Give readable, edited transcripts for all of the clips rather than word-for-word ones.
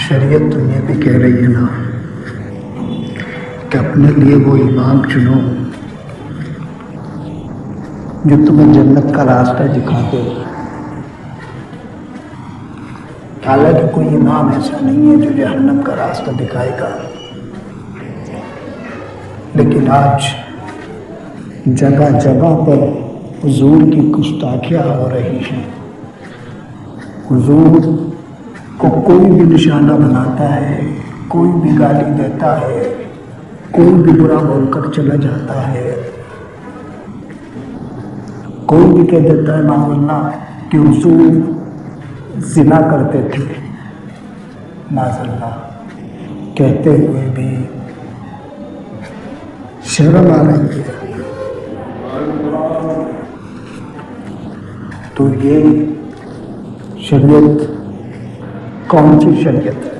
شریعت تو یہ بھی کہہ رہی ہے نا کہ اپنے لیے وہ امام چنو جو تمہیں جنت کا راستہ دکھا دے۔ حالانکہ کوئی امام ایسا نہیں ہے جو جہنم کا راستہ دکھائے گا، لیکن آج جگہ جگہ پر حضور کی گستاخیاں ہو رہی ہیں۔ حضور کو کوئی بھی نشانہ بناتا ہے، کوئی بھی گالی دیتا ہے، کوئی بھی برا بول کر چلا جاتا ہے، کوئی بھی کہہ دیتا ہے معاذ اللہ کہ حضور زنا کرتے تھے، معاذ اللہ، کہتے ہوئے بھی شرم آ رہی ہے۔ تو یہ شریعت کون سی شریعت ہے؟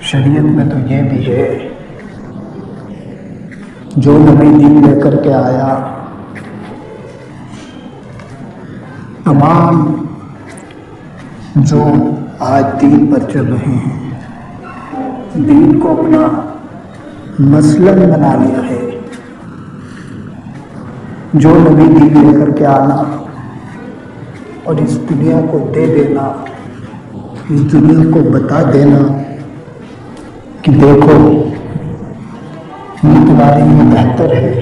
شریعت میں تو یہ بھی ہے جو نبی دین لے کر کے آیا، تمام جو آج دین پر چل رہے ہیں، دین کو اپنا مسلک بنا لیا ہے۔ جو نبی دین لے کر کے آنا اور اس دنیا کو دے دینا، اس دنیا کو بتا دینا کہ دیکھو یہ تمہارے لیے بہتر ہے،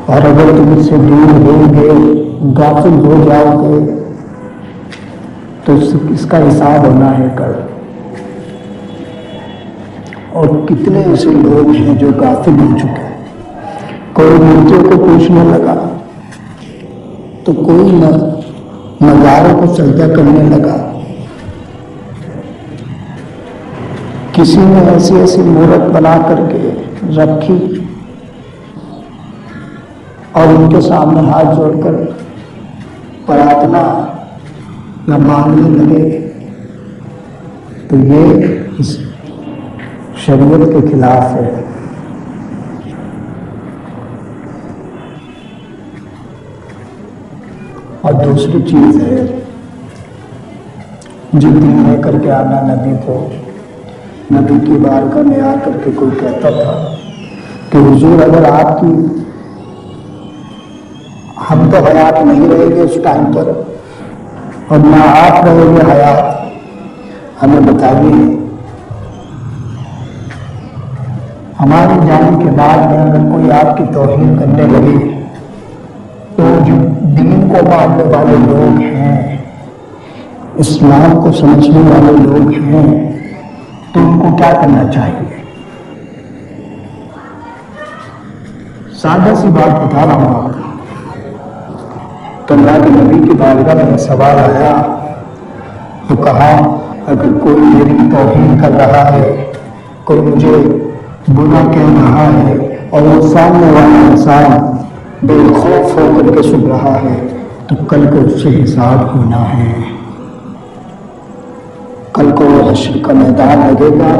اور اگر تم اس سے دور ہو گے، غافل ہو جاؤ گے تو اس کا حساب ہونا ہے کل۔ اور کتنے ایسے لوگ ہیں جو غافل ہو چکے ہیں۔ کوئی مورتیوں کو پوچھنے لگا تو کوئی مزاروں کو سجدہ کرنے لگا، کسی نے ایسی ایسی مورت بنا کر کے رکھی اور ان کے سامنے ہاتھ جوڑ کر پرارتھنا یا مانگنے لگے، تو یہ اس شریعت کے خلاف ہے۔ اور دوسری چیز ہے جو دین لے کر کے آنا، نبی کو، نبی کی بارگاہ میں آ کر کے کوئی کہتا تھا کہ حضور اگر آپ کی، ہم تو حیات نہیں رہیں گے اس ٹائم پر اور نہ آپ رہیں گے حیات، ہمیں بتائیے ہمارے جانے کے بعد میں اگر کوئی آپ کی توہین کرنے لگے تو جو دین کو ماننے والے لوگ ہیں، اسلام کو سمجھنے والے لوگ ہیں، تو ان کو کیا کرنا چاہیے؟ سادہ سی بات بتا رہا ہوں آپ کو۔ تو اللہ کے نبی کی بارگاہ میں سوال آیا تو کہا اگر کوئی میری توہین کر رہا ہے، کوئی مجھے برا کہہ رہا ہے اور وہ سامنے والا انسان بے خوف ہو کر کے سن رہا ہے تو کل کو اس سے حساب ہونا ہے۔ کل کو وہ حشر کا میدان لگے گا،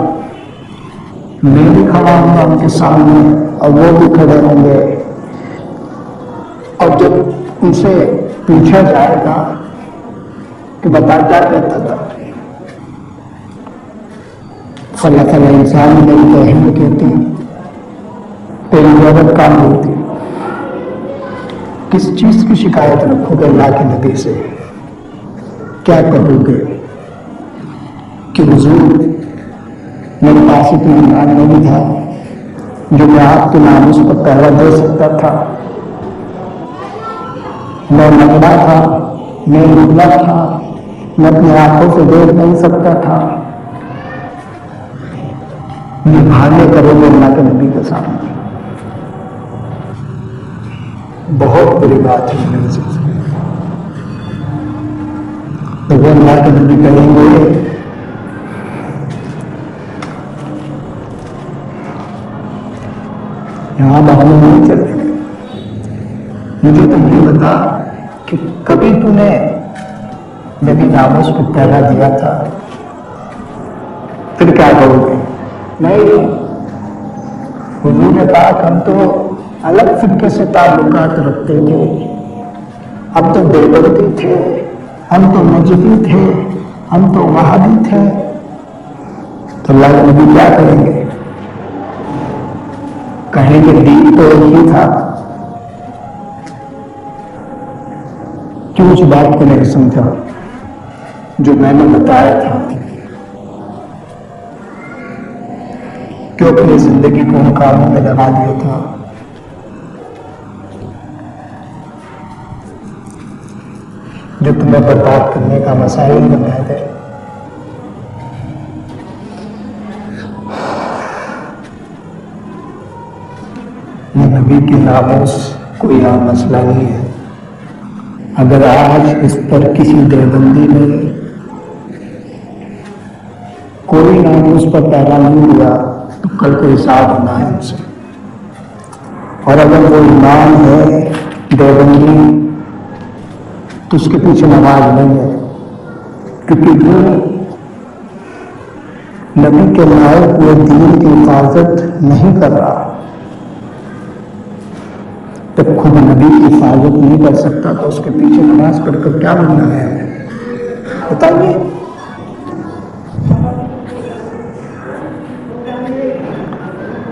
میں بھی کھڑا ہوں گا ان کے سامنے اور وہ بھی کھڑے ہوں گے، اور جب ان سے پوچھا جائے گا کہ بتا کیا کہتا تھا، فلاں فلاں انسان میری توہین کہتی، تیری عورت کام ہوتی، کس چیز کی شکایت رکھو گے اللہ کے نبی سے؟ کیا کہو گے کہ حضور میرے پاس اتنا ایمان نہیں تھا جو میں آپ کے ناموس پر پہرا دے سکتا تھا، میں لنگڑا تھا، میں لنگڑا تھا، میں اپنی آنکھوں سے دیکھ نہیں سکتا تھا، یہ بہانے کرو گے اللہ کے نبی کے سامنے؟ بہت بڑی بات ہے میرے سلسلے میں۔ تو وہ اللہ کے نبی کہیں گے یہاں بہانے نہیں چلیں گے، مجھے تو یہ بتا کہ کبھی تو نے نبی ناموس کو پہرا دیا تھا؟ پھر کیا کرو گے؟ نہیں، حضور نے کہا کہ ہم تو الگ فرقے سے تعلقات رکھتے تھے، हम तो देवबंदी थे, हम तो नजदी थे, हम तो वहाबी थे। तो अल्लाह के नबी क्या कहेंगे? कहेंगे दीन तो एक ही था, क्यों उस बात को नहीं समझा जो मैंने बताया था? क्यों अपनी जिंदगी को उन कामों में लगा दिया था? जो तुम्हें बर्बाद करने का मसाइल बनाए थे। नबी की नामोस कोई आम मसला नहीं है। अगर आज इस पर किसी देवबंदी ने कोई नामोस पर पैरा नहीं दिया तो कल को हिसाब होना है उनसे। और अगर वो इमाम है देवबंदी तो उसके पीछे नमाज नहीं है, क्योंकि वो नबी के लाए हुए दीन की हिफाजत नहीं कर रहा। जब खुद नबी की हिफाजत नहीं कर सकता तो उसके पीछे नमाज पढ़कर क्या बनना है हमें? बताइए।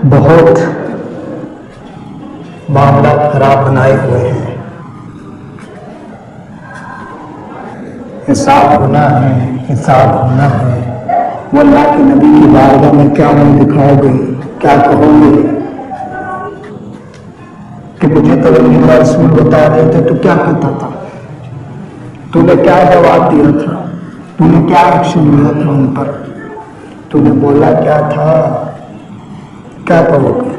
बहुत मामला खराब बनाए हुए हैं। हिसाब होना है, हिसाब होना है। वो अल्लाह के नबी की बारगाह में क्या मुंह दिखाओगे, क्या कहोगे कि मुझे तो अल्लाह रसूल बता रहे थे, तो क्या कहता था? तूने क्या जवाब दिया था? तूने क्या एक्शन लिया था उन पर? तूने बोला क्या था? क्या कहोगे?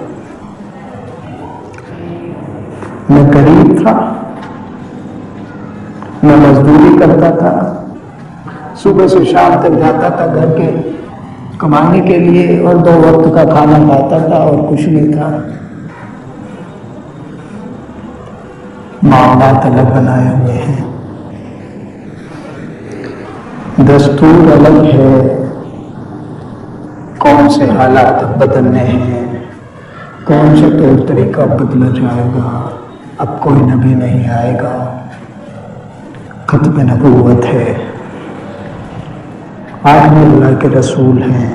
मैं गरीब था, मैं मजदूरी करता था, सुबह से शाम तक जाता था घर के कमाने के लिए और 2 वक्त का खाना खाता था और कुछ नहीं था। मामलात अलग बनाए हुए हैं, दस्तूर अलग है। कौन से हालात बदलने हैं, कौन से तौर तरीका बदला जाएगा। अब कोई नबी नहीं आएगा, खत्म नबूवत है, आखिरी अल्लाह के रसूल हैं।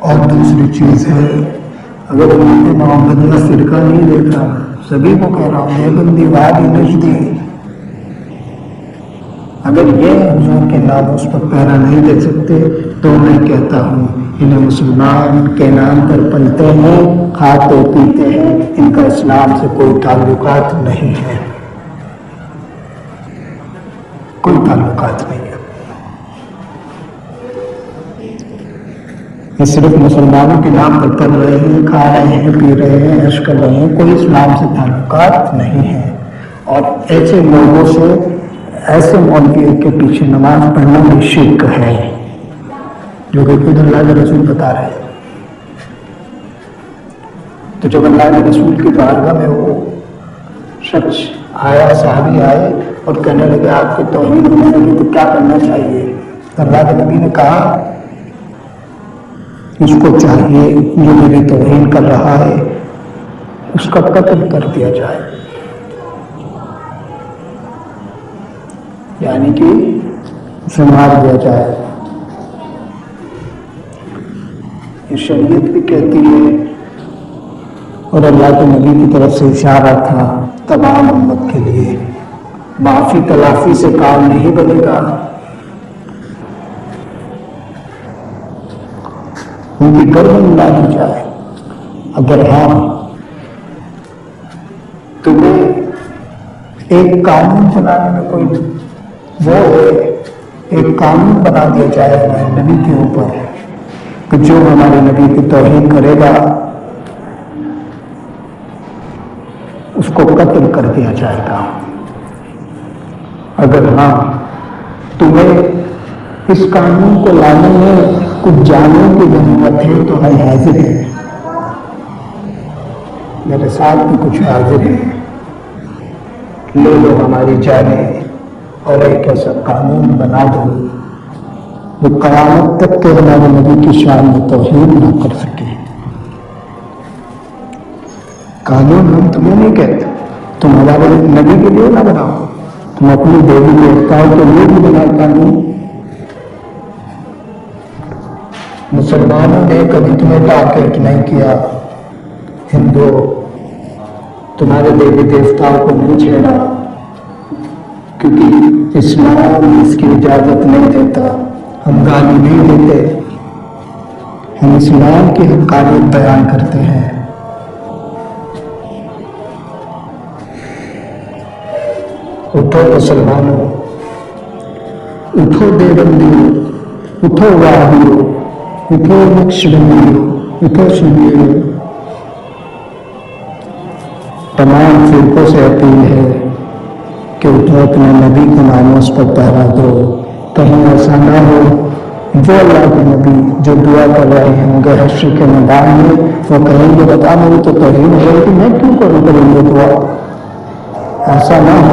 और दूसरी चीज है, अगर उन्होंने मोहम्मद का फिरका नहीं देखा, सभी को कह रहा हूं, देवबंदी वादी नजदी, अगर ये हुजूर के नाम उस पर पैरा नहीं दे सकते तो मैं कहता हूँ इन्हें मुसलमान के नाम पर पलते हैं, खाते पीते हैं, इनका इस्लाम से कोई ताल्लुकात नहीं है, कोई ताल्लुकात नहीं है। ये सिर्फ मुसलमानों के नाम पर पढ़ रहे हैं, खा रहे हैं, पी रहे हैं, ऐश कर रहे हैं, कोई इस्लाम से ताल्लुकात नहीं है। और ऐसे लोगों से, ऐसे मौलवियों के पीछे नमाज पढ़ना भी शिर्क है, जो कि खुद अल्लाह के रसूल बता रहे हैं। तो जब अल्लाह के रसूल की बारगाह में वो शख्स आया, साहबी आए और कहने लगे आपकी तौहीन होने लगी तो क्या करना चाहिए? तो अल्लाह के नबी ने कहा उसको चाहिए जो मेरी तौहीन कर रहा है उसका कत्ल कर दिया जाए, यानी कि उसे मार दिया जाए। ये शरीयत भी कहती है और अल्लाह के नबी की तरफ से इशारा था तमाम उम्मत के लिए। माफी तलाफी से काम नहीं बनेगा, उनकी गर्दन उड़ा दी जाए। अगर हाँ तुम्हें एक कानून चलाने में कोई वो है, एक कानून बना दिया जाए हमारे नबी के ऊपर कि जो हमारे नबी की तौहीन करेगा उसको कत्ल कर दिया जाएगा। अगर हाँ तुम्हें इस कानून को लाने में कुछ जानों की जरूरत है तो मैं हाजिर है, मेरे साथ भी कुछ हाजिर है, ले लो हमारी जानें और एक ऐसा कानून बना दो जो क़यामत तक के हमारे नबी की शान में तौहीन न कर सके। कानून हम तुम्हें नहीं कहते, तुम हमारे नबी के लिए ना बनाओ, तुम अपनी देवी देवताओं के लिए भी बनाओ कानून। मुसलमानों ने कभी तुम्हें टारगेट नहीं किया, हिंदू तुम्हारे देवी देवताओं को नहीं छेड़ा, क्योंकि इस्लाम इसकी इजाजत नहीं देता। हम गाली नहीं देते, हम इस्लाम की हक़ानियत बयान करते हैं। उठो मुसलमानों, उठो देवबंदियों, उठो वादियों, उठो नक्शबंदियों, उठो सुन्नियों। तमाम फिरकों से अपील है कि उठो, अपने नबी के नामों पर पहरा दो। कहीं ऐसा ना हो वो अल्लाह के नबी जो दुआ कर रहे होंगे हश्र के मैदान में, वो कहेंगे बता मेरी तो तौहीन है कि मैं क्यों करूँ करेंगे दुआ। ऐसा ना हो